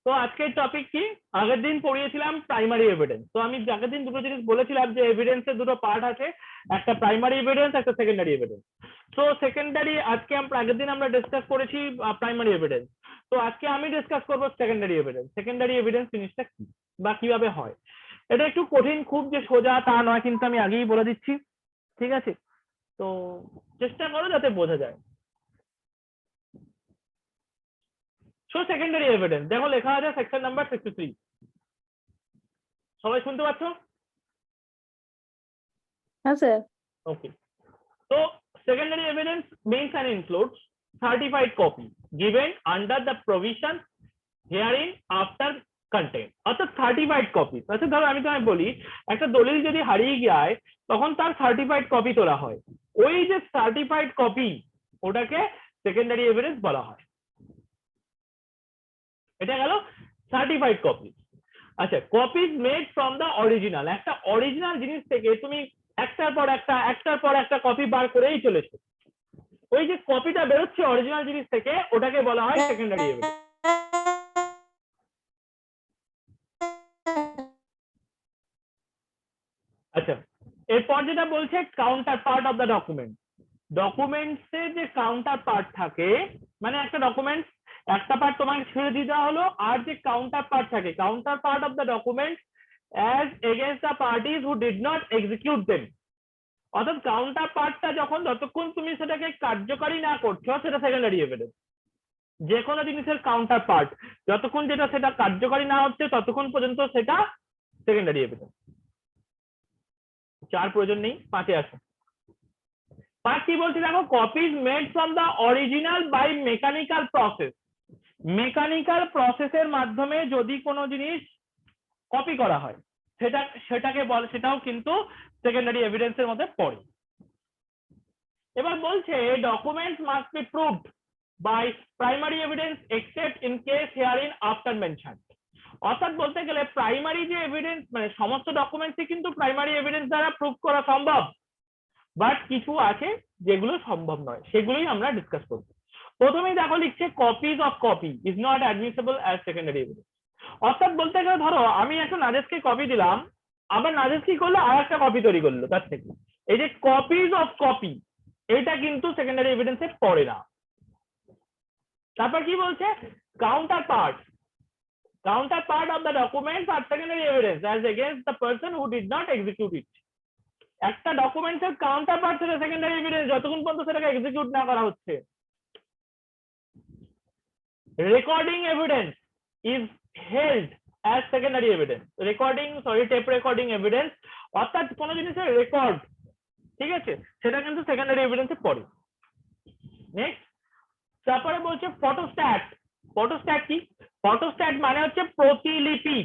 তো আজকের টপিক কি? আগের দিন পড়িয়েছিলাম প্রাইমারি এভিডেন্স। তো আমি আগের দিন দুটো জিনিস বলেছিলাম যে এভিডেন্সের দুটো পার্ট আছে, একটা প্রাইমারি এভিডেন্স, একটা সেকেন্ডারি এভিডেন্স। তো সেকেন্ডারি আজকে আগের দিন আমরা ডিসকাস করেছি প্রাইমারি এভিডেন্স। তো আজকে আমি ডিসকাস করবো সেকেন্ডারি এভিডেন্স। সেকেন্ডারি এভিডেন্স জিনিসটা কি বা কিভাবে হয়। এটা একটু কঠিন, খুব যে সোজা তা নয়, কিন্তু আমি আগেই বলে দিচ্ছি, ঠিক আছে? তো চেষ্টা করো যাতে বোঝা যায়। সো সেকেন্ডারি এভিডেন্স দেখো লেখা আছে সেকশন নাম্বার 63। সবাই শুনতে পাচ্ছ? হ্যাঁ sir. Okay. So secondary evidence means and includes certified copy given under the provision herein after content. অর্থাৎ সার্টিফাইড কপি। আচ্ছা ধরো আমি তোমায় বলি, একটা দলিল যদি হারিয়ে যায় তখন তার সার্টিফাইড কপি তোলা হয়। ওই যে সার্টিফাইড কপি, ওটাকে সেকেন্ডারি এভিডেন্স বলা হয়। এটা গেল সার্টিফাইড কপি। আচ্ছা, copies made from the original. একটা অরিজিনাল জিনিস থেকে তুমি একটার পর একটা কপি বার করেই চলেছো। ওই যে কপিটা বেরোচ্ছে অরিজিনাল জিনিস থেকে, ওটাকে বলা হয় সেকেন্ডারি এভিডেন্স। আচ্ছা, এরপর যেটা বলছে counter part of the document. ডকুমেন্টসে যে কাউন্টার পার্ট থাকে, মানে একটা ডকুমেন্টস একটা পার্ট তোমাকে ছেড়ে দিতে হলো, আর যে কাউন্টার পার্ট থাকে, counter part of the document as against the parties who did not execute them. অর্থাৎ কাউন্টার পার্টটা যতক্ষণ তুমি সেটাকে কার্যকারী না করছো, সেটা সেকেন্ডারি এভিডেন্স। যে কোনো জিনিসের কাউন্টার পার্ট যতক্ষণ সেটা কার্যকারী না হচ্ছে ততক্ষণ পর্যন্ত সেটা সেকেন্ডারি এভিডেন্স। চার প্রয়োজন নেই, পাঁচে আসো। পাঁচ কি বলছে দেখো, copies made from the original by mechanical process. Mechanical প্রসেসের মাধ্যমে যদি কোনো জিনিস কপি করা হয়, সেটাকে বলে, সেটাও কিন্তু সেকেন্ডারি এভিডেন্সের মধ্যে পড়ে। এবার বলছে documents must be proved by primary evidence except in case hereinafter mention. অর্থাৎ বলতে গেলে প্রাইমারি যে এভিডেন্স, মানে সমস্ত ডকুমেন্টসই কিন্তু প্রাইমারি এভিডেন্স দ্বারা প্রুভ করা সম্ভব, বাট কিছু আছে যেগুলো সম্ভব নয়, সেগুলোই আমরা ডিসকাস করব। প্রথমেই দেখো লিখছে copies of copy is not admissible as secondary evidence. অর্থাৎ বলতে গেলে ধরো আমি একটা নাজেসকে কপি দিলাম, আবার নাজেস কি করলো, আর একটা কপি তৈরি করলো তার থেকে। এই যে কপিজ অফ কপি, এটা কিন্তু সেকেন্ডারি এভিডেন্সে পড়ে না। তারপর কি বলছে, counter part of the documents are secondary evidence as against the person who did not execute it. একটা ডকুমেন্টের কাউন্টার পার্ট সেটা সেকেন্ডারি এভিডেন্স যতক্ষণ পর্যন্ত সেটাকে এক্সিকিউট না করা হচ্ছে। Recording evidence is held as secondary evidence. Tape recording evidence, অর্থাৎ কোনো জিনিসের রেকর্ড, ঠিক আছে, সেটা কিন্তু সেকেন্ডারি এভিডেন্সে পড়ে। নেক্সট, তারপরে বলছে ফটোস্ট্যাট। ফটোস্ট্যাট কি? ফটোস্ট্যাট মানে হচ্ছে প্রতিলিপি।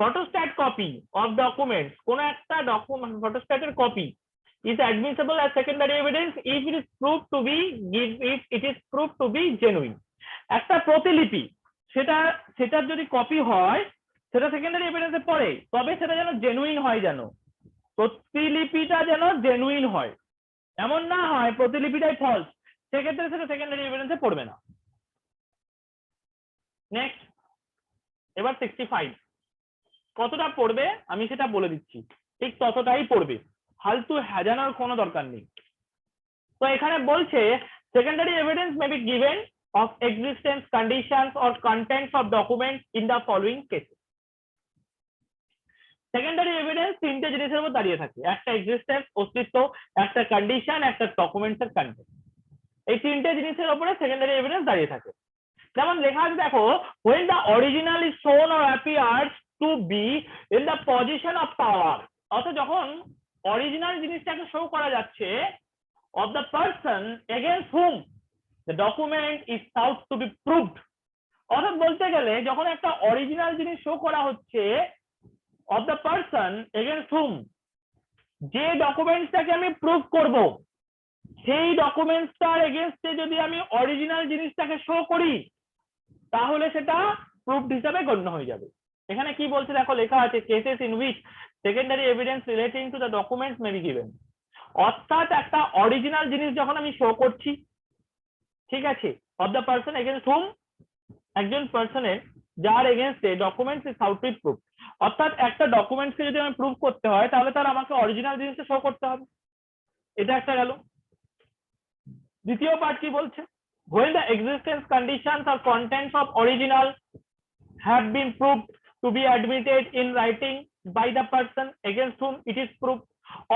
ফটোস্ট্যাট কপি অফ ডকুমেন্টস, কোন একটা ডকুমেন্ট ফটোস্ট্যাটের copy is admissible as secondary evidence if it is proved to be genuine. একটা প্রতিলিপি, সেটার যদি কপি হয় সেটা সেকেন্ডারি এভিডেন্সে পড়ে, তবে সেটা যেন জেনুইন হয়, যেন প্রতিলিপিটা যেন জেনুইন হয়, এমন না হয় প্রতিলিপিটাই ফলস, সেক্ষেত্রে সেটা সেকেন্ডারি এভিডেন্সে পড়বে না। নেক্সট, এবার 65 কতটা পড়বে আমি সেটা বলে দিচ্ছি, ঠিক ততটাই পড়বে, ফালতু হাজানোর কোনো দরকার নেই। তো এখানে বলছে secondary evidence may be given of existence, conditions or contents of documents in the following cases. Secondary evidence তিনটে জিনিসের উপর দাঁড়িয়ে থাকে, একটা এক্সিস্টেন্স অস্তিত্ব, একটা কন্ডিশন, একটা ডকুমেন্টসের কন্টেন্ট। এই তিনটে জিনিসের উপরে সেকেন্ডারি এভিডেন্স দাঁড়িয়ে থাকে। যেমন লেখা আছে দেখো, when the original is shown or appears to be in the position of power, অর্থাৎ যখন অরিজিনাল জিনিসটাকে শো করা যাচ্ছে of the person against whom the document is thought to be proved, অর্থাৎ বলতে গেলে যখন একটা অরিজিনাল জিনিস শো করা হচ্ছে of the person against whom, যে ডকুমেন্টসটাকে আমি প্রুভ করব, সেই ডকুমেন্টসটার এগেইনস্টে যদি আমি অরিজিনাল জিনিসটাকে শো করি, তাহলে সেটা প্রুফড হিসাবে গণ্য হয়ে যাবে। এখানে কি বলছে দেখো লেখা আছে, cases in which secondary evidence relating to the documents may be given. অর্থাৎ একটা অরিজিনাল জিনিস যখন আমি শো করছি, ঠিক আছে, অফ দ্য পারসন এগেইনস্ট হুম, একজন পারসনের যার এগেনস্টে documents is how to prove. অর্থাৎ একটা ডকুমেন্টসকে যদি আমি প্রুভ করতে হয় তাহলে তার আমাকে অরিজিনাল জিনিসটা শো করতে হবে। এটা একটা গেল। দ্বিতীয় পার্ট কি বলছে, when the existence conditions or contents of original have been proved to be admitted in writing by the person against whom it is proved।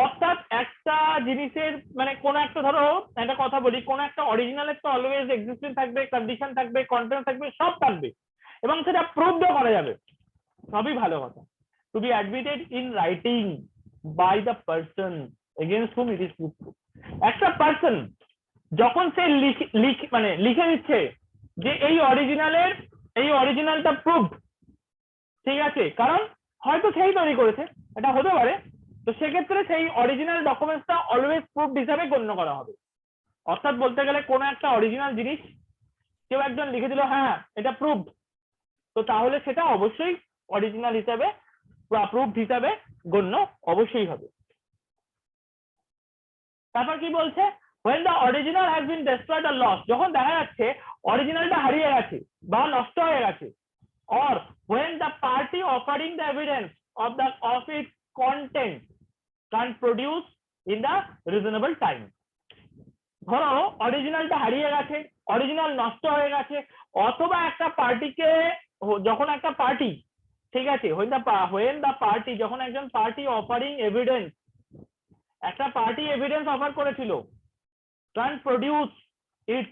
অর্থাৎ একটা জিনিসের মানে কোন একটা, ধরো একটা কথা বলি, কোন একটা অরিজিনালের তো অলওয়েজ এক্সিস্টেন্স থাকবে, কন্ডিশন থাকবে, কন্টেন্ট থাকবে, সব থাকবে, এবং সেটা প্রুভও করা যাবে, সবই ভালো কথা। To be admitted in writing by the person against whom it is proved. একটা পারসন যখন সে মানে লিখে দিচ্ছে যে এই অরিজিনালটা প্রুভড, ঠিক আছে, কারণ হয়তো সেই তৈরি করেছে, এটা হতে পারে, তো সেক্ষেত্রে সেই অরিজিনাল ডকুমেন্টসটা অলওয়েজ প্রুভড হিসাবে গণ্য করা হবে। অর্থাৎ বলতে গেলে কোনো একটা অরিজিনাল জিনিস কেউ একজন লিখে দিল, হ্যাঁ এটা প্রুভড, তো তাহলে সেটা অবশ্যই অরিজিনাল হিসাবে বা প্রুভড হিসাবে গণ্য অবশ্যই হবে। তারপর কি বলছে, when the original has been destroyed or lost, যখন দেখা যাচ্ছে অরিজিনালটা হারিয়ে গেছে বা নষ্ট হয়ে গেছে, or when the party offering the evidence of its content can produce in the reasonable time। ধরো অরিজিনালটা হারিয়ে গেছে, অরিজিনাল নষ্ট হয়ে গেছে, অথবা একটা পার্টিকে, যখন একটা পার্টি, ঠিক আছে, when the party, যখন একজন পার্টি অফারিং এভিডেন্স, একটা পার্টি এভিডেন্স অফার করেছিল, can produce it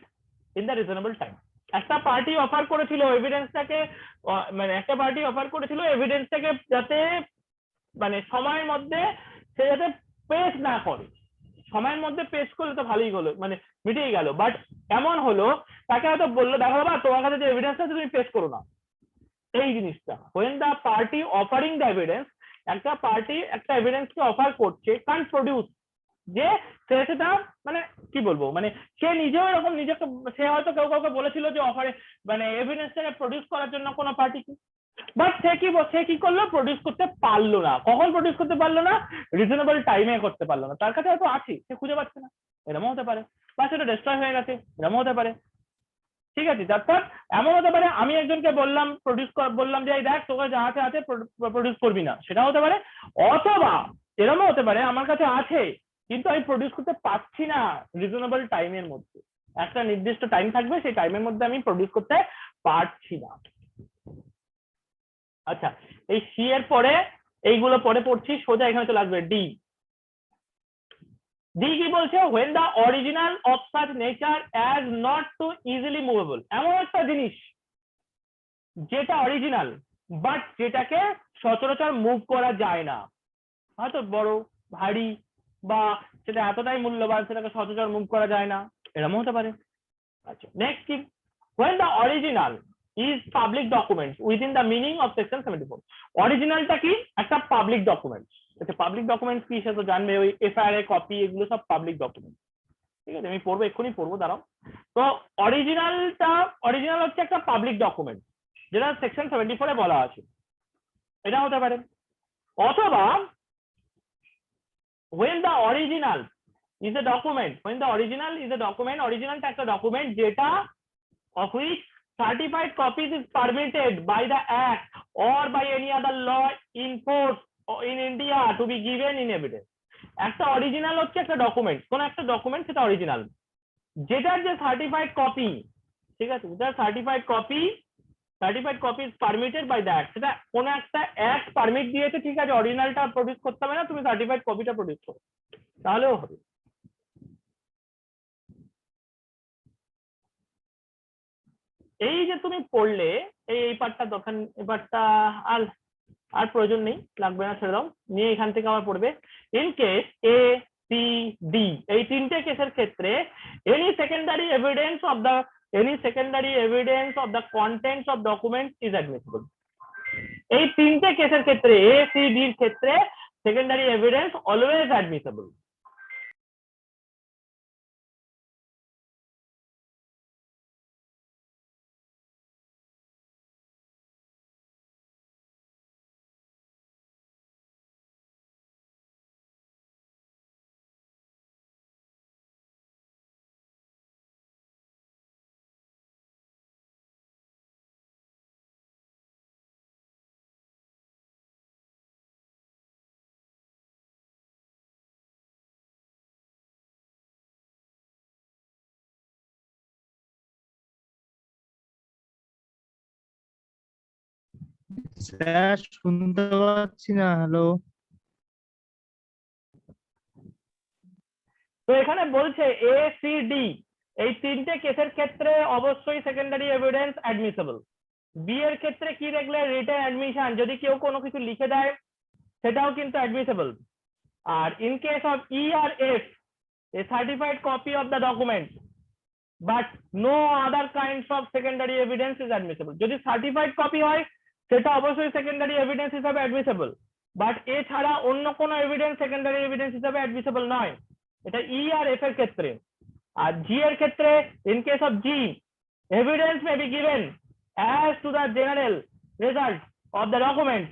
in the reasonable time। একটা পার্টি অফার করেছিল এভিডেন্সটাকে, মানে একটা পার্টি অফার করেছিল এভিডেন্সটাকে যাতে মানে সময়ের মধ্যে সে যাতে পেশ না করে, সময়ের মধ্যে পেশ করলে তো ভালোই হলো, মানে মিটেই গেল, বাট এমন হলো তাকে হয়তো বললো, দেখো বাবা তোমার কাছে যে এভিডেন্সটা তুমি পেশ করো না, এই জিনিসটা when the party offering the evidence, একটা পার্টি একটা এভিডেন্সকে অফার করছে, কান প্রডিউস, যে সে সেটা মানে কি বলবো, মানে সে নিজেও এরকম নিজেকে, সে হয়তো কেউ কাউকে বলেছিল যে অফারে মানে এভিডেন্সটাকে প্রডিউস করার জন্য কোনো পার্টিকে, বাট সে কি করলো, প্রডিউস করতে পারলো না। কখন প্রডিউস করতে পারলো না? রিজনেবল টাইমে করতে পারলো না, তার কাছে হয়তো আছে, সে খুঁজে পাচ্ছে না, এরকম হতে পারে, বা সেটা ডিস্ট্রয় হয়ে গেছে, এরকম হতে পারে, ঠিক আছে। অর্থাৎ এমন হতে পারে আমি একজনকে বললাম বললাম যে দেখ তোকে যা আছে আছে প্রডিউস করবি না, সেটা হতে পারে, অথবা এরকমও হতে পারে আমার কাছে আছে কিন্তু আমি প্রডিউস করতে পারছি না রিজনেবল টাইমের মধ্যে, একটা নির্দিষ্ট টাইম থাকবে, সেই টাইমের মধ্যে আমি প্রডিউস করতে পারছি না। আচ্ছা, এই সি এর পরে এইগুলো পরে পড়ছি, সোজা এখানে চলে আসবে ডি। ডি কি বলছে, when the original of such nature as not too easily movable, এমন একটা জিনিস যেটা অরিজিনাল বাট যেটাকে সচরাচর মুভ করা যায় না, হয়তো বড় ভারী বা সেটা এতটাই মূল্যবান সেটাকে সচরাচর মুভ করা যায় না, এরকম হতে পারে। আচ্ছা, নেক্সট কি, when the original is public documents within the meaning of section 74। অরিজিনালটা কি, একটা পাবলিক ডকুমেন্ট। আচ্ছা, পাবলিক ডকুমেন্ট কি সে তো জানবে, ওই এফআইআর কপি এগুলো সব পাবলিক ডকুমেন্ট, ঠিক আছে, আমি পড়বো, এক্ষুনি পড়বো, দাঁড়াও। তো অরিজিনাল হচ্ছে একটা পাবলিক ডকুমেন্ট যেটা সেকশন 74 এ বলা আছে, এটা হতে পারে। অথবা when the original is a document, when the original is a document, অরিজিনালটা একটা ডকুমেন্ট যেটা of which certified copies is permitted by the act or by any other law in force in India to be given in evidence। একটা original হচ্ছে একটা document, কোন একটা document সেটা original, যেটার যে সার্টিফাইড কপি, ঠিক আছে, যেটা certified copy is permitted by the act, সেটা কোন একটা অ্যাক্ট পারমিট দিয়েছে, ঠিক আছে, অরিজিনালটা প্রডিউস করতে হবে না, তুমি সার্টিফাইড কপিটা প্রডিউস করো, তাহলেও হবে। এই যে তুমি পড়লে এই পার্টটা দরকার, এই পার্টটা আর আর প্রয়োজন নেই, লাগবে না, ছেড়ে দাও, নিয়ে এখান থেকে আবার পড়বে। In case A C D, এই তিনটে কেসের ক্ষেত্রে any secondary evidence of the contents of documents is admissible. এই তিনটে কেসের ক্ষেত্রে এ সি ডি এর ক্ষেত্রে secondary evidence always admissible. Sir শুনতে পাচ্ছি না, হ্যালো। তো এখানে বলছে এ সি ডি এই তিনটে কেসের ক্ষেত্রে অবশ্যই সেকেন্ডারি এভিডেন্স অ্যাডমিসেবল। বি এর ক্ষেত্রে কি দেখলে রিটেন অ্যাডমিশন, যদি কেউ কোনো কিছু লিখে দেয় সেটাও কিন্তু অ্যাডমিসেবল। আর in case of E R F a certified copy of the document but no other kinds of secondary evidence is admissible. যদি সার্টিফাইড কপি হয় সেটা অবশ্যই সেকেন্ডারি এভিডেন্স হিসাবে অ্যাডমিসেবল, বাট এছাড়া অন্য কোনো এভিডেন্স সেকেন্ডারি এভিডেন্স হিসাবে অ্যাডমিসেবল নয়। এটা ই আর এফ এর ক্ষেত্রে। আর জি এর ক্ষেত্রে in case of G evidence may be given as to the general result of the document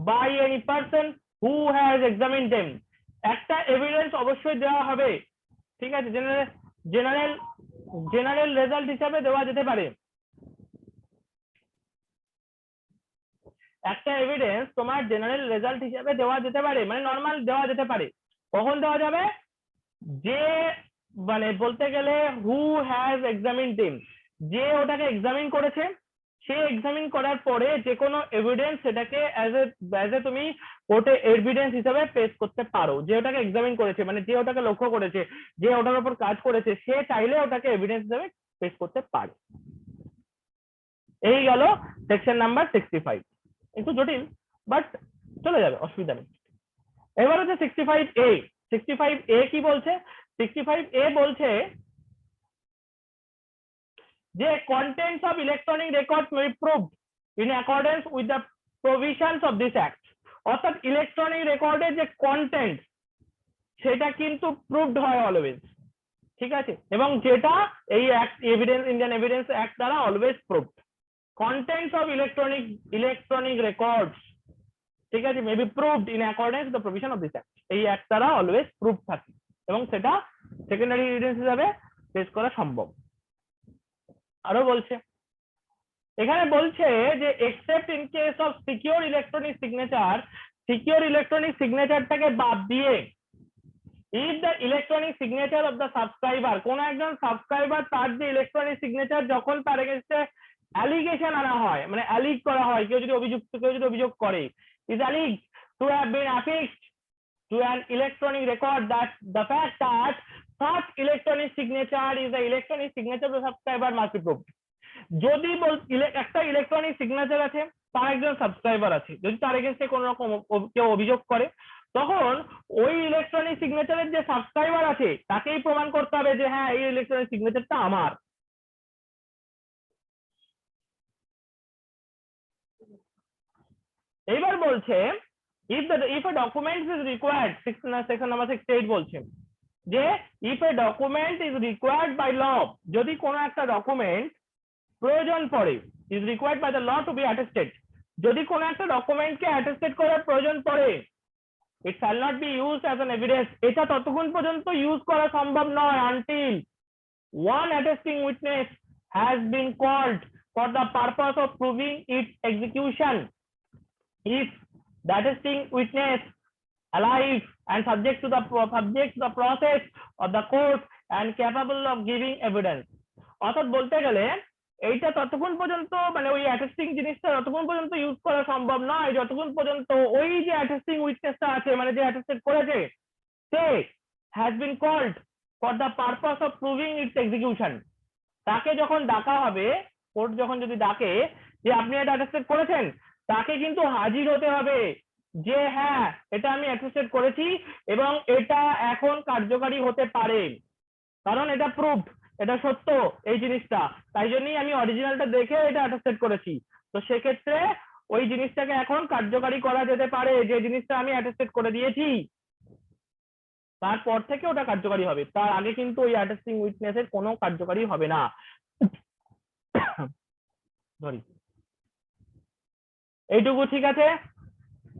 by any person who has examined them। একটা এভিডেন্স অবশ্যই দেওয়া হবে, ঠিক আছে, জেনারেল রেজাল্ট হিসাবে দেওয়া যেতে পারে। একটা এভিডেন্স তোমার জেনারেল রেজাল্ট হিসাবে দেওয়া যেতে পারে, মানে নর্মাল দেওয়া যেতে পারে। কখন দেওয়া যাবে? যে মানে বলতে গেলে হু হ্যাজ এক্সামিন দেম, যে ওটাকে এক্সামিন করেছে, সে এক্সামিন করার পরে যে কোনো এভিডেন্স সেটাকে অ্যাজ এ তুমি কোর্টে এভিডেন্স হিসাবে পেশ করতে পারো। যে ওটাকে এক্সামিন করেছে মানে যে ওটাকে লক্ষ্য করেছে, যে ওটার উপর কাজ করেছে, সে চাইলে ওটাকে এভিডেন্স হিসাবে পেশ করতে পারে। এই গেল সেকশন নাম্বার 65। একটু জটিল বাট চলে যাবে, অসুবিধা নেই। এবার হচ্ছে 65A। 65A কি বলছে? 65A বলছে যে contents of electronic records may be proved in accordance with the provisions of this act। অর্থাৎ ইলেকট্রনিক রেকর্ডের যে কন্টেন্ট সেটা কিন্তু প্রুভড হয় অলওয়েজ, ঠিক আছে, এবং যেটা এই act evidence Indian evidence act দ্বারা always proved. contents of electronic records, ঠিক আছে, may be proved in accordance the provision of this act. এই অ্যাক্ট দ্বারা অলওয়েজ প্রুভ থাকে এবং সেটা সেকেন্ডারি এভিডেন্স হিসাবে পেশ করা সম্ভব। আরো বলছে, এখানে বলছে যে except in case of secure electronic signature, secure electronic সিগনেচারটাকে বাদ দিয়ে if the electronic signature of the subscriber, কোন একজন সাবস্ক্রাইবার তার যে ইলেকট্রনিক সিগনেচার যখন তার এগেইনস্টে অ্যালিগেশন আনা হয়, মানে অ্যালিগ করা হয়, কেউ যদি অভিযোগ করে, is alleged to have been affixed to an electronic record that the fact that such electronic signature is the electronic signature of the subscriber must be proved। যদি একটা ইলেকট্রনিক সিগনেচার আছে, তার একজন সাবস্ক্রাইবার আছে, যদি তার এগেইনস্টে কোনো রকম কেউ অভিযোগ করে, তখন ওই ইলেকট্রনিক সিগনেচারের যে সাবস্ক্রাইবার আছে তাকেই প্রমাণ করতে হবে যে হ্যাঁ এই ইলেকট্রনিক সিগনেচারটা আমার। এইবার বলছে if a document is required, section number 68 বলছে যে if a document is required by law, যদি কোনো একটা ডকুমেন্ট প্রয়োজন পড়ে, is required by the law to be attested, যদি কোনো একটা ডকুমেন্টকে অ্যাটেস্টেড করার প্রয়োজন পড়ে, it shall not be used as an evidence। এটা ততক্ষণ পর্যন্ত ইউজ করা সম্ভব নয় until one attesting witness has been called for the purpose of proving its execution। If the attesting witness alive and subject to the process of the court and capable of giving evidence। অর্থাৎ বলতে গেলে এইটা ততক্ষণ পর্যন্ত মানে ওই অ্যাটেস্টিং জিনিসটা ততক্ষণ পর্যন্ত ইউজ করা সম্ভব নয় যতক্ষণ পর্যন্ত ওই যে অ্যাটেস্টিং উইটনেসটা আছে মানে যে অ্যাটেস্টেড করেছে সে has been called for the purpose of proving its execution. তাকে যখন ডাকা হবে, কোর্ট যখন যদি ডাকে যে আপনি এটা অ্যাটেস্টেড করেছেন, তাকে কিন্তু হাজির হতে হবে যে হ্যাঁ এটা আমি অ্যাটেস্টেড করেছি এবং এটা এখন কার্যকারী হতে পারে, কারণ এটা প্রুভড, এটা সত্য এই জিনিসটা, তাই জন্যই আমি অরিজিনালটা দেখে এটা অ্যাটেস্টেড করেছি। তো সেক্ষেত্রে ওই জিনিসটাকে এখন কার্যকারী করা যেতে পারে, যে জিনিসটা আমি অ্যাটেস্টেড করে দিয়েছি তারপর থেকে ওটা কার্যকারী হবে, তার আগে কিন্তু ওই অ্যাটেস্টিং উইটনেসের কোনো কার্যকারী হবে না। সরি, এইটুকু ঠিক আছে।